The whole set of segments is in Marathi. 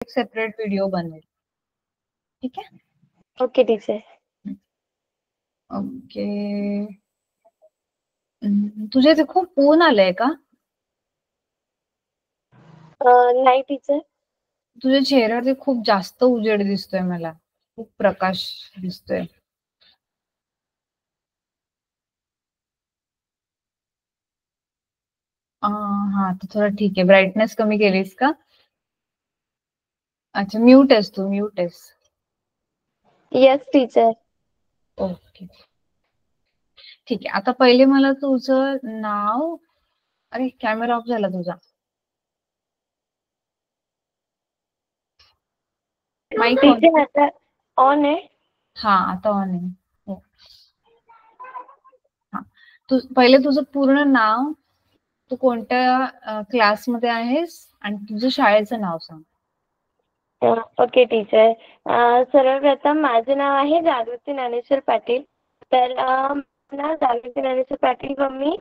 एक सेपरेट व्हिडिओ बनवेल. ठीक आहे. Okay teacher. ओके. तुझ्या इथे खूप ऊन आलंय का? नाही टीचर. तुझ्या चेहऱ्यावरती खूप जास्त उजेड दिसतोय मला, खूप प्रकाश दिसतोय. हा तर थोडं ठीक आहे. ब्राईटनेस कमी केलीस का? अच्छा, म्यूट आहेस तू, म्यूट आहेस. Yes teacher. ओके ठीक आहे. आता पहिले मला तुझं नाव. अरे कॅमेरा ऑफ झाला तुझा. Mic on. टीचर आता ऑन आहे. हा आता ऑन आहे. हो. हा पहिले तुझं पूर्ण नाव, तू कोणत्या क्लासमध्ये आहेस आणि तुझं शाळेचं नाव सांग. Okay teacher. सर्वप्रथम माझे नाव आहे जागृती ज्ञानेश्वर पाटील. तर नाव जागृती ज्ञानेश्वर पाटील व मी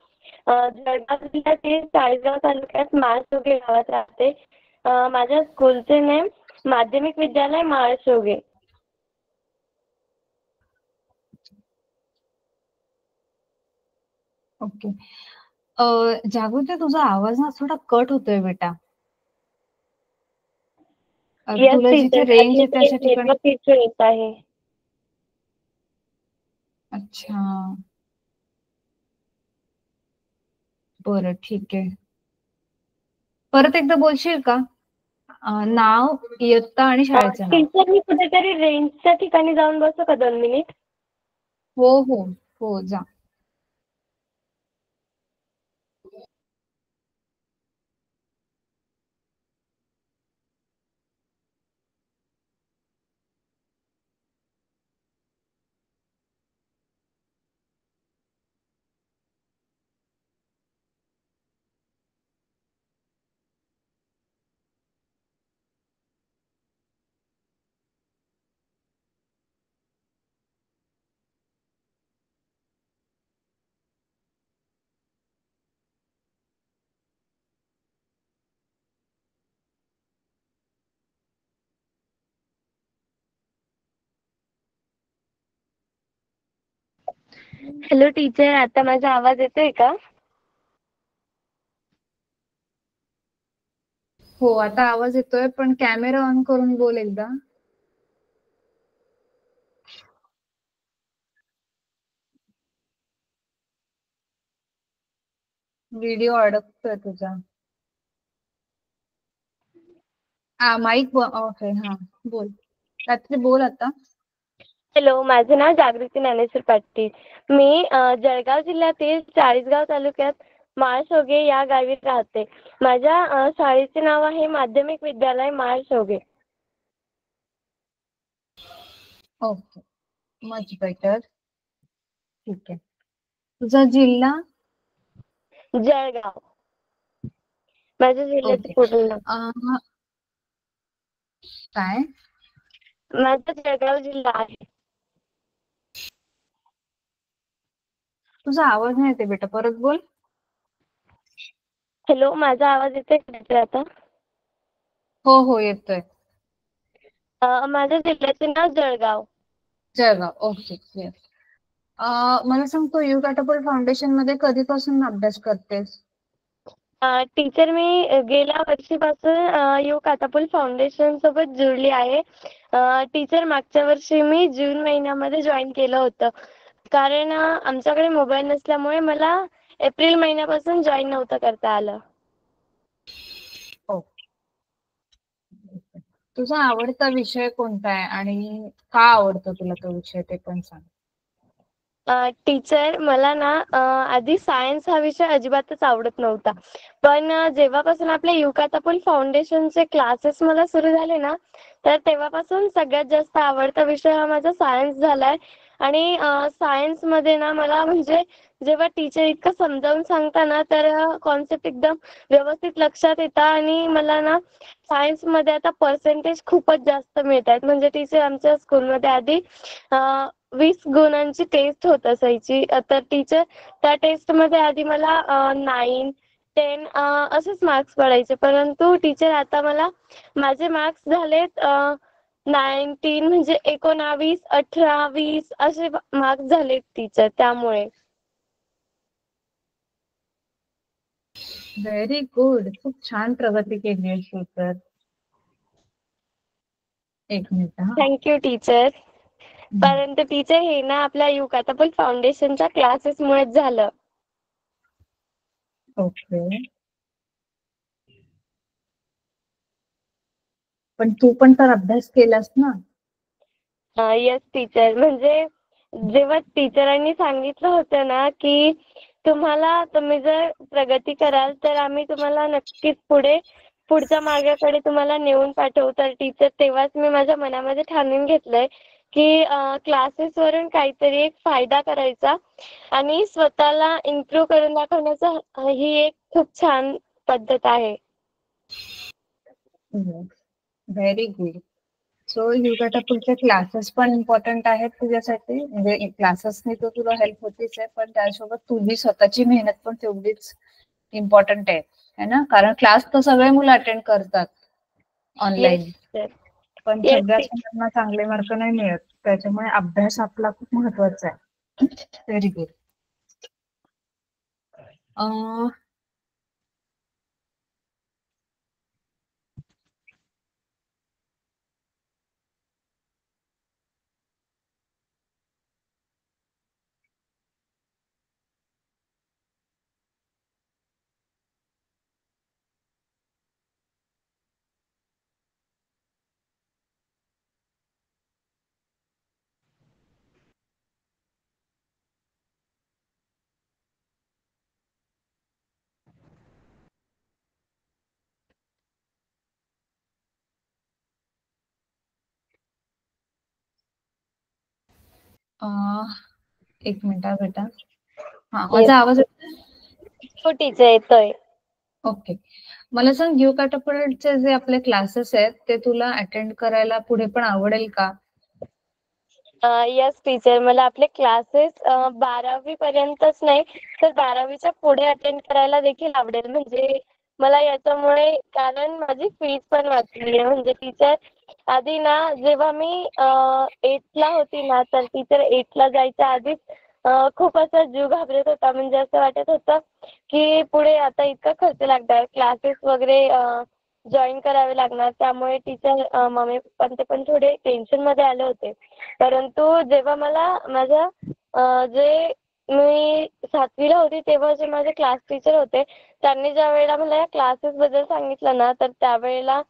जळगाव जिल्ह्यातील चाळीसगाव तालुक्यात माळशोगे गावात राहते. माझ्या स्कूलचे नेम माध्यमिक विद्यालय माळशोगे. ओके. जागृती, तुझा आवाज ना थोडा कट होतोय बेटा. येस तुला जिथे टीचर, रेंज आहे त्याच्या ठिकाणी. नेटवर्क इश्यू येत आहे. अच्छा बरं ठीक आहे. परत एकदा बोलशील का? नाव, इयत्ता आणि शाळेचं नाव. टीचर मी कुठेतरी रेंजच्या ठिकाणी जाऊन बसू का 2 मिनिट? हो हो हो जा. हॅलो टीचर, आता माझा आवाज येतोय का? हो आता आवाज येतोय, पण कॅमेरा ऑन करून बोल एकदा. व्हिडिओ अडकतोय तुझा. माईक ऑफ आहे. हा बोल, रात्री बोल आता. हॅलो, माझे नाव जागृती ज्ञानेश्वर पाटील. मी जळगाव जिल्ह्यातील चाळीसगाव तालुक्यात माळशोगे या गावी राहते. माझ्या शाळेचे नाव आहे माध्यमिक विद्यालय माळशोगे. Okay, much better. ठीक आहे. तुझा जिल्हा? जळगाव. माझ्या जिल्ह्याचे ओके. पूर्ण नाव. काय? माझा जळगाव जिल्हा आहे. तुझा आवाज नाही येते बेटा, परत बोल. हॅलो, माझा आवाज येतोय का आता? हो हो येतोय. माझ्या जिल्ह्याचे नाव जळगाव. जळगाव. Okay clear. मला सांग, तू यू कॅटअपल्ट फाउंडेशन मध्ये कधीपासून अभ्यास करतेस? टीचर मी गेल्या वर्षीपासून यू कॅटअपल्ट फाउंडेशन सोबत जुळली आहे. टीचर मागच्या वर्षी मी जून महिन्यामध्ये जॉईन केलं होतं. कारण आमच्याकडे मोबाईल नसल्यामुळे मला एप्रिल महिन्यापासून जॉईन नव्हतं करता आलं. तुझा आवडता विषय कोणता आहे आणि का आवडतो तुला तो विषय, ते पण सांग. टीचर मला ना आधी सायन्स हा विषय अजिबातच आवडत नव्हता. पण जेव्हापासून आपले यू कॅटअपल्ट फाउंडेशनचे क्लासेस मला सुरू झाले ना, तर तेव्हापासून सगळ्यात जास्त आवडता विषय हा माझा सायन्स झालाय. आणि सायन्समध्ये ना मला म्हणजे जेव्हा टीचर इतकं समजावून सांगता ना, तर कॉन्सेप्ट एकदम व्यवस्थित लक्षात येतात. आणि मला ना सायन्समध्ये आता पर्सेंटेज खूपच जास्त मिळत आहेत. म्हणजे टीचर आमच्या स्कूलमध्ये आधी 20 गुणांची टेस्ट होत असायची. तर टीचर त्या टेस्टमध्ये आधी मला 9, 10 असेच मार्क्स पडायचे. परंतु टीचर आता मला माझे मार्क्स झालेत 19 म्हणजे 19, 18, 20 असे मार्क्स झालेत टीचर त्यामुळे. Very good. खूप छान प्रगती केली आहेस तू तर. एक मिनिट हा. Thank you teacher. परंतु टीचर हे ना आपल्या युकातापल फाउंडेशनच्या क्लासेसमुळेच झालं. ओके. पण तू पण तर अभ्यास केलास ना? Yes teacher. म्हणजे जेव्हा टीचरांनी सांगितलं होतं ना की तुम्ही जर प्रगती कराल तर आम्ही तुम्हाला नक्कीच पुढच्या मार्गाकडे तुम्हाला नेऊन पाठवू. तर टीचर तेव्हाच मी माझ्या मनामध्ये ठाणून घेतलंय की क्लासेसवरून काहीतरी एक फायदा करायचा आणि स्वतःला इम्प्रूव्ह करून दाखवण्याचा ही एक खूप छान पद्धत आहे. Very good. सो युगाटापूरचे क्लासेस पण इम्पॉर्टंट आहेत तुझ्यासाठी. म्हणजे क्लासेसनी तर तुला हेल्प होतीच आहे, पण त्यासोबत तुझी स्वतःची मेहनत पण तेवढीच इम्पॉर्टंट आहे, है ना? कारण क्लास तर सगळे मुलं अटेंड करतात येस ऑनलाईन, सर. पण येस सगळ्याच टीचर. मुलांना चांगले मार्क नाही मिळत. त्याच्यामुळे अभ्यास आपला खूप महत्वाचा आहे. Very good. एक मिनिट हा बेटा. हा, येस. माझा आवाज येतोय? हो टीचर येतोय. ओके. मला सांग, यू कॅटअपल्टचे जे आपले क्लासेस आहेत ते तुला अटेंड करायला पुढे पण आवडेल का? Yes teacher. मला आपले क्लासेस 12वी पर्यंतच नाही तर 12वीच्या पुढे अटेंड करायला देखील आवडेल. म्हणजे मला याच्यामुळे कारण माझी फीस पण वाचली आहे. म्हणजे टीचर आधी ना जेव्हा मी 8th ला होती ना तर टीचर 8th ला जायच्या आधीच खूप असा जीव घाबरत होता. म्हणजे असं वाटत होतं की पुढे आता इतका खर्च लागणार, क्लासेस वगैरे जॉईन करावे लागणार. त्यामुळे टीचर मम्मी पप्पा ते पण थोडे टेन्शनमध्ये आले होते. परंतु जेव्हा मला माझ्या जे मी 7वीला होती तेव्हा जे माझे क्लास टीचर होते त्यांनी ज्या वेळेला मला या क्लासेस बद्दल सांगितलं ना तर त्यावेळेला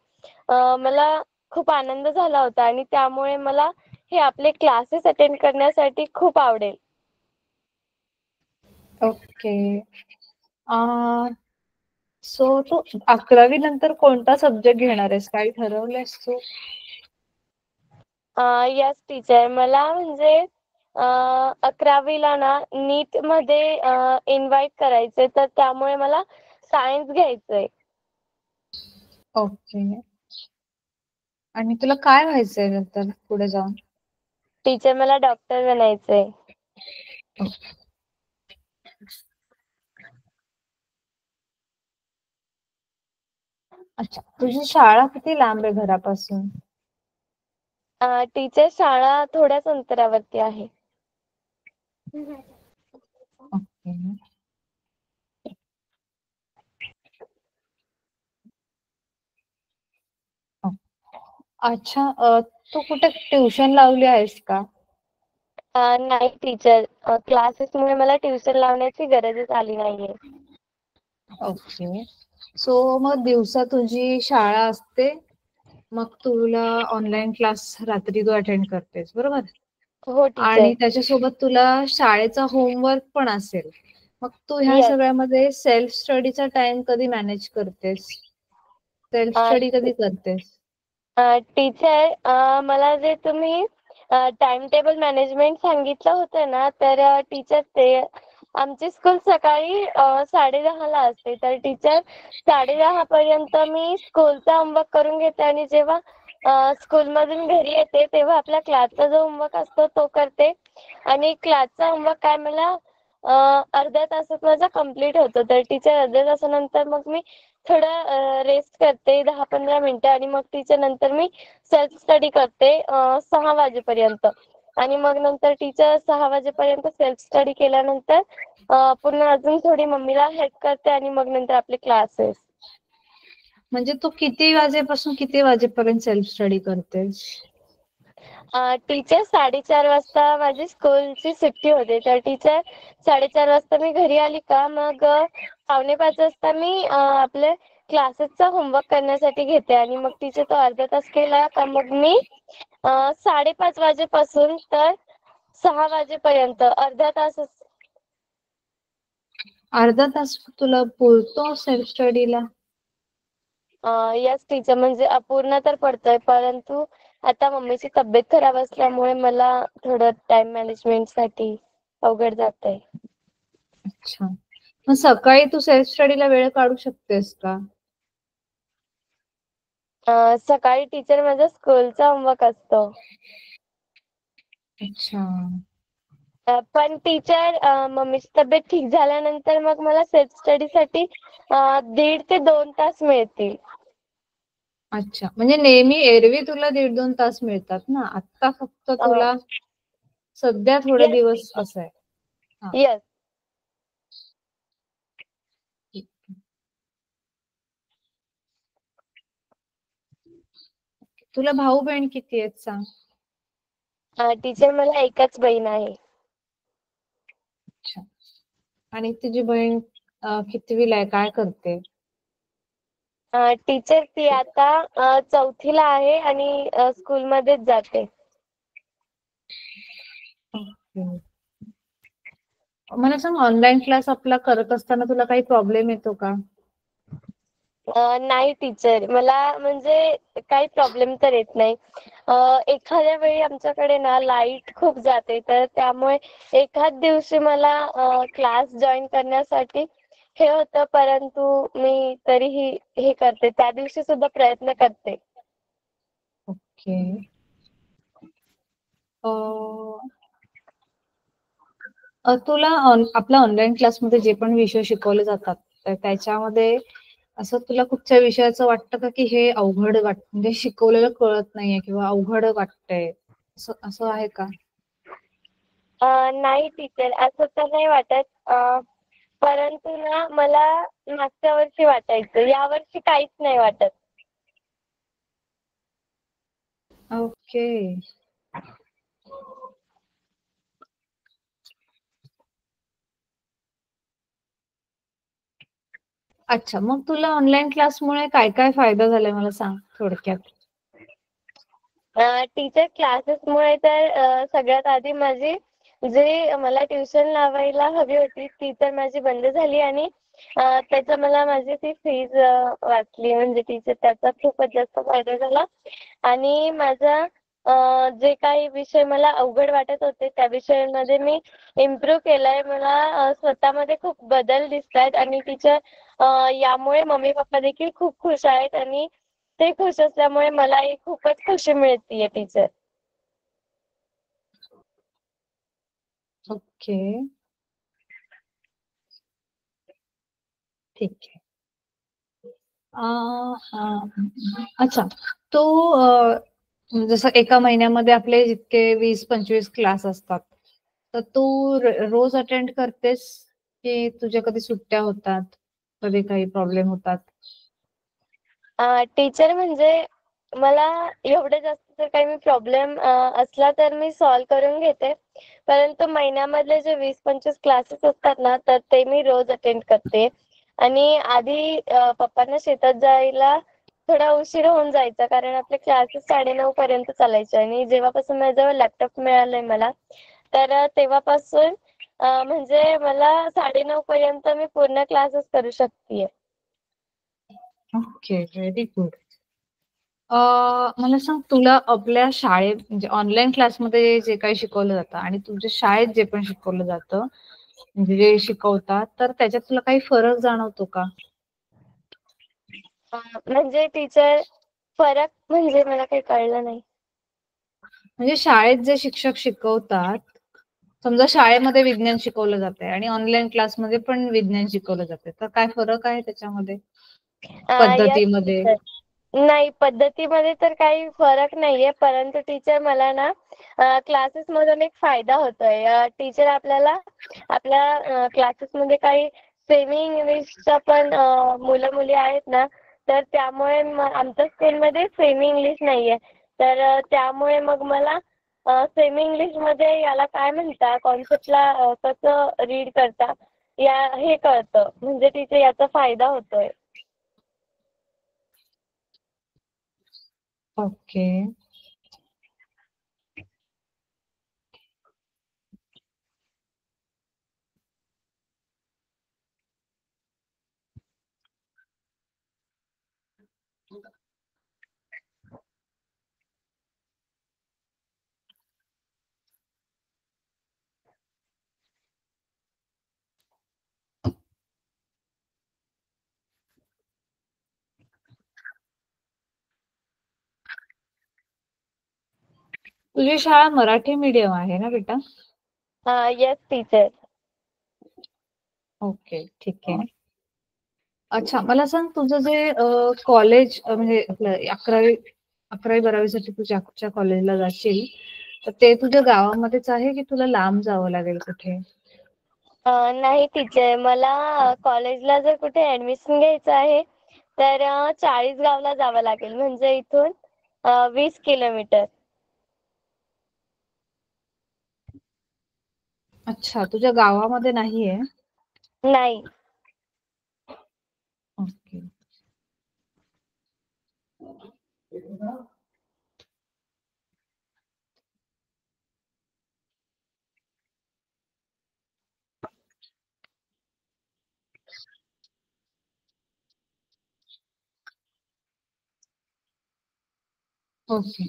मला खूप आनंद झाला होता आणि त्यामुळे मला हे आपले क्लासेस अटेंड करण्यासाठी खूप आवडेल. ओके. सो तू 11वी नंतर कोणता सब्जेक्ट घेणार आहेस? काही ठरवलंयस तू? Yes teacher. मला म्हणजे 11वीला ना नीट मध्ये इन्व्हाइट करायचंय तर त्यामुळे मला सायन्स घ्यायचंय. ओके. आणि तुला काय व्हायचंय नंतर पुढे जाऊन? टीचर मला डॉक्टर बनायचंय. अच्छा, तुझी शाळा किती लांब आहे घरापासून? टीचर शाळा थोड्याच अंतरावरती आहे. ओके. अच्छा, तू कुठे ट्युशन लावली आहेस का? नाही टीचर. क्लासेसमुळे मला ट्युशन लावण्याची गरजच आली नाहीये. ओके. सो मग दिवसा तुझी शाळा असते, मग तुला ऑनलाईन क्लास रात्री तू अटेंड करतेस, बरोबर? हो टीचर. आणि त्याच्यासोबत तुला शाळेचा होमवर्क पण असेल. मग तू ह्या येस. सगळ्यामध्ये सेल्फ स्टडीचा टाइम कधी मॅनेज करतेस? सेल्फ स्टडी कधी करतेस? टीचर मला जे तुम्ही टाइम टेबल मॅनेजमेंट सांगितलं होतं ना तर टीचर ते आमची स्कूल सकाळी 10:30ला असते. तर टीचर 10:30 पर्यंत मी स्कूलचा होमवर्क करून घेते आणि जेव्हा स्कूलमधून घरी येते तेव्हा आपल्या क्लासचा जो होमवर्क असतो तो करते. आणि क्लासचा होमवर्क काय मला अर्ध्या तासात माझा कंप्लीट होतो. तर टीचर अर्ध्या तासानंतर मग मी थोडं रेस्ट करते 10-15 मिनिटं आणि मग टीचर नंतर मी सेल्फ स्टडी करते 6 वाजेपर्यंत. आणि मग नंतर टीचर 6 वाजेपर्यंत सेल्फ स्टडी केल्यानंतर पुन्हा अजून थोडी मम्मीला हेल्प करते आणि मग नंतर आपले क्लासेस. म्हणजे तू किती वाजेपासून किती वाजेपर्यंत सेल्फ स्टडी करतेस? टीचर 4:30 वाजता माझी स्कूलची सुट्टी होते. तर टीचर 4:30 वाजता मी घरी आली का मग 4:45 वाजता मी आपले क्लासेसचा होमवर्क करण्यासाठी घेते आणि मग टीचर तो अर्धा तास केला का मग मी 5:30 वाजेपासून तर 6 वाजेपर्यंत अर्धा तासच. अर्धा तास तुला पुरतो सेल्फ स्टडीला? यस टीचर, म्हणजे अपूर्ण तर पडतोय, परंतु आता मम्मीची तब्येत खराब असल्यामुळे मला थोडं टाइम मॅनेजमेंटसाठी अवघड जातंय. अच्छा, मग सकाळी तू सेल्फ स्टडीला वेळ काढू शकतेस का? सकाळी टीचर माझा स्कूलचा होमवर्क असतो. अच्छा. पण टीचर मम्मीची तब्येत ठीक झाल्यानंतर मग मला सेल्फ स्टडीसाठी 1.5 ते 2 तास मिळतील. अच्छा, म्हणजे नेहमी एरवी तुला 1.5-2 तास मिळतात ना, आता फक्त तुला सध्या थोडे येस दिवस असं आहे. येस. तुला भाऊ बहीण किती आहेत सांग? टीचर मला एकच बहीण आहे. अच्छा, आणि तुझी बहीण कितवीला आहे, काय करते? टीचर ती आता 4थीला आहे आणि स्कूलमध्येच जाते. मला सांग, ऑनलाईन क्लास आपला करत असताना तुला काही प्रॉब्लेम येतो का? नाही टीचर, मला म्हणजे काही प्रॉब्लेम तर येत नाही. एखाद्या वेळी आमच्याकडे ना लाईट खूप जाते, तर त्यामुळे एखाद दिवशी मला क्लास जॉईन करण्यासाठी हे होतं, परंतु मी तरीही हे करते, त्या दिवशी सुद्धा प्रयत्न करते. ओके. तुला आपल्या ऑनलाईन क्लासमध्ये जे पण विषय शिकवले जातात, तर त्याच्यामध्ये असं तुला कुठच्या विषयाचं वाटतं का की हे अवघड म्हणजे शिकवलेलं कळत नाहीये किंवा अवघड वाटतंय, असं आहे का? नाही टीचर, असं तर नाही वाटत. परंतु ना मला मागच्या वर्षी वाटायचं, या वर्षी काहीच नाही वाटत. ओके. अच्छा, मग तुला ऑनलाईन क्लासमुळे काय काय फायदा झालाय मला सांग थोडक्यात. टीचर क्लासेसमुळे तर सगळ्यात आधी माझी जे मला ट्युशन लावायला हवी होती ती तर माझी बंद झाली आणि त्याचं मला माझी ती फीज वाचली. म्हणजे टीचर त्याचा खूपच जास्त फायदा झाला आणि माझा जे काही विषय मला अवघड वाटत होते त्या विषयांमध्ये मी इम्प्रूव्ह केलाय. मला स्वतःमध्ये खूप बदल दिसतायत आणि टीचर यामुळे मम्मी पप्पा देखील खूप खुश आहेत आणि ते खुश असल्यामुळे मलाही खूपच खुशी मिळतीये टीचर. ओके, ठीक आहे. अच्छा, तो जसं एका महिन्यामध्ये आपले जितके 20-25 क्लास असतात, तर तू रोज अटेंड करतेस की तुझ्या कधी सुट्ट्या होतात, कधी काही प्रॉब्लेम होतात? टीचर म्हणजे मला एवढं जास्त जर काही प्रॉब्लेम असला तर मी सॉल्व्ह करून घेते. परंतु महिन्यामधले जे 20-25 क्लासेस असतात ना तर ते मी रोज अटेंड करते. आणि आधी पप्पांना शेतात जायला थोडा उशीर होऊन जायचा कारण आपले क्लासेस 9:30 पर्यंत चालायचे आणि जेव्हापासून माझ्याजवळ लॅपटॉप मिळालाय मला तर तेव्हापासून म्हणजे मला 9:30 पर्यंत मी पूर्ण क्लासेस करू शकतेय. Okay, very good. मला सांग, तुला आपल्या शाळेत म्हणजे ऑनलाईन क्लासमध्ये जे काही शिकवलं जातं आणि तुमच्या शाळेत जे पण शिकवलं जातं, म्हणजे जे शिकवतात, तर त्याच्यात तुला काही फरक जाणवतो का? म्हणजे टीचर फरक म्हणजे मला काही कळलं नाही. म्हणजे शाळेत जे शिक्षक शिकवतात समजा शाळेमध्ये विज्ञान शिकवलं जातंय आणि ऑनलाईन क्लासमध्ये पण विज्ञान शिकवलं जातंय, तर काय फरक आहे त्याच्यामध्ये यस पद्धतीमध्ये? टीचर. नाही, पद्धतीमध्ये तर काही फरक नाहीये, परंतु टीचर मला ना क्लासेस मधून एक फायदा होतोय. टीचर आपल्याला आपल्या क्लासेसमध्ये काही सेमी इंग्लिशच्या पण मुलं मुली आहेत ना, तर त्यामुळे आमच्या स्कूलमध्ये सेमी इंग्लिश नाहीये, तर त्यामुळे मग मला सेमी इंग्लिश मध्ये याला काय म्हणता, कॉन्सेप्टला कसं रीड करता हे कळतं, म्हणजे तिथे याचा फायदा होतोय. ओके. तुझी शाळा मराठी मीडियम आहे ना बेटा? Yes teacher. ओके, ठीक आहे. अच्छा, मला सांग तुझं जे कॉलेज म्हणजे आपलं 11वी 12वीसाठी तू ज्या कॉलेजला जाशील, तर ते तुझ्या गावामध्येच आहे की तुला लांब जावं लागेल कुठे? नाही टीचर, मला कॉलेजला जर कुठे ऍडमिशन घ्यायचं आहे तर चाळीसगावला जावं लागेल, म्हणजे इथून 20 किलोमीटर. अच्छा, तुझ्या गावामध्ये नाहीये? नाही. ओके. ओके.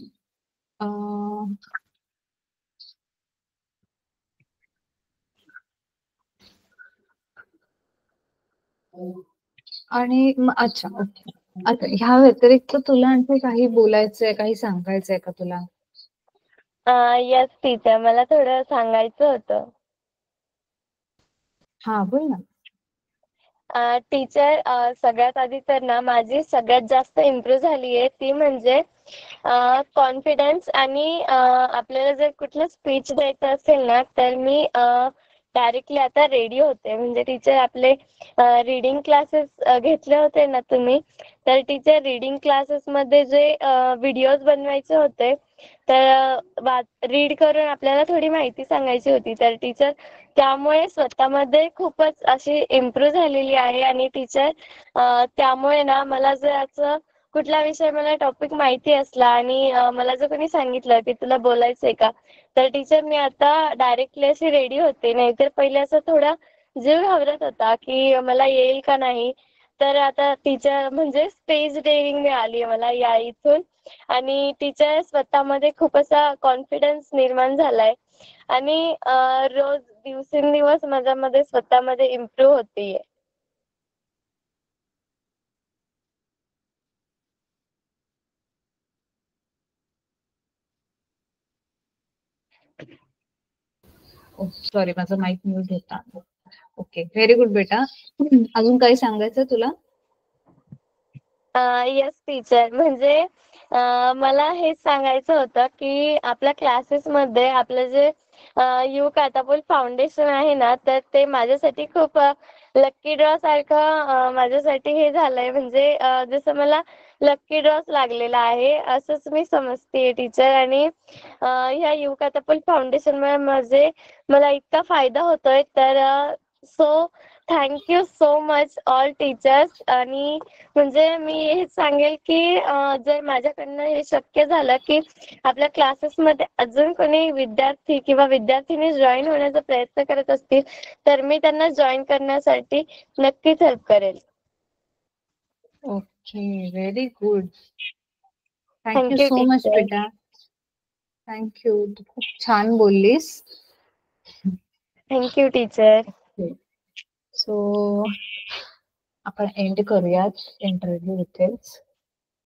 आणि अच्छा, ओके. आता ह्या व्यतिरिक्त तुला आणखी काही बोलायचंय, काही सांगायचंय का तुला? येस टीचर, मला थोडं सांगायचं होतं. हा, बोल ना. टीचर, सगळ्यात आधी तर ना माझी सगळ्यात जास्त इम्प्रूव्ह झाली आहे ती म्हणजे कॉन्फिडन्स. आणि आपल्याला जर कुठलं स्पीच द्यायचं असेल ना, तर मी डायरेक्टली आता रेडी होते. म्हणजे टीचर आपले रीडिंग क्लासेस घेतले होते ना तुम्ही, तर टीचर रीडिंग क्लासेसमध्ये जे व्हिडिओज बनवायचे होते, तर रीड करून आपल्याला थोडी माहिती सांगायची होती, तर टीचर त्यामुळे स्वतःमध्ये खूपच अशी इम्प्रूव्ह झालेली आहे. आणि टीचर त्यामुळे ना मला जर असं कुठला विषय मला टॉपिक माहिती असला आणि मला जर कोणी सांगितलं की तुला बोलायचंय का, तर टीचर मी आता डायरेक्टली अशी रेडी होते. नाहीतर पहिले असं थोडा जीव घाबरत होता की मला येईल का नाही. तर आता टीचर म्हणजे स्टेज डेअरिंग मिळाली आहे मला या इथून. आणि टीचर स्वतःमध्ये खूप असा कॉन्फिडन्स निर्माण झालाय. आणि रोज दिवसेंदिवस माझ्यामध्ये स्वतःमध्ये इम्प्रूव्ह होतीये. सॉरी, माझा माईक म्यूट होता. ओके, व्हेरी गुड बेटा. अजून काही सांगायचं तुला? येस टीचर, म्हणजे मला हेच सांगायचं होतं की आपल्या क्लासेसमध्ये आपलं जे यू कातापूल फाउंडेशन आहे ना, तर ते माझ्यासाठी खूप लकी ड्रॉ सारखं माझ्यासाठी हे झालंय. म्हणजे जसं मला लकी ड्रॉच लागलेला आहे असंच मी समजते टीचर. आणि ह्या यू कातापूल फाउंडेशनमुळे मला इतका फायदा होतोय, तर so thank you so much all teachers. आणि म्हणजे मी हेच सांगेल की जर माझ्याकडनं हे शक्य झालं की आपल्या क्लासेसमध्ये अजून कोणी विद्यार्थी किंवा विद्यार्थिनी जॉईन होण्याचा प्रयत्न करत असतील, तर मी त्यांना जॉईन करण्यासाठी नक्कीच हेल्प करेल. Okay, very good. Thank you thank you so much teacher. बेटा. थँक्यू, तू खूप छान बोललीस. Thank you teacher. सो आपण एंड करूयात इंटरव्ह्यू इथेच.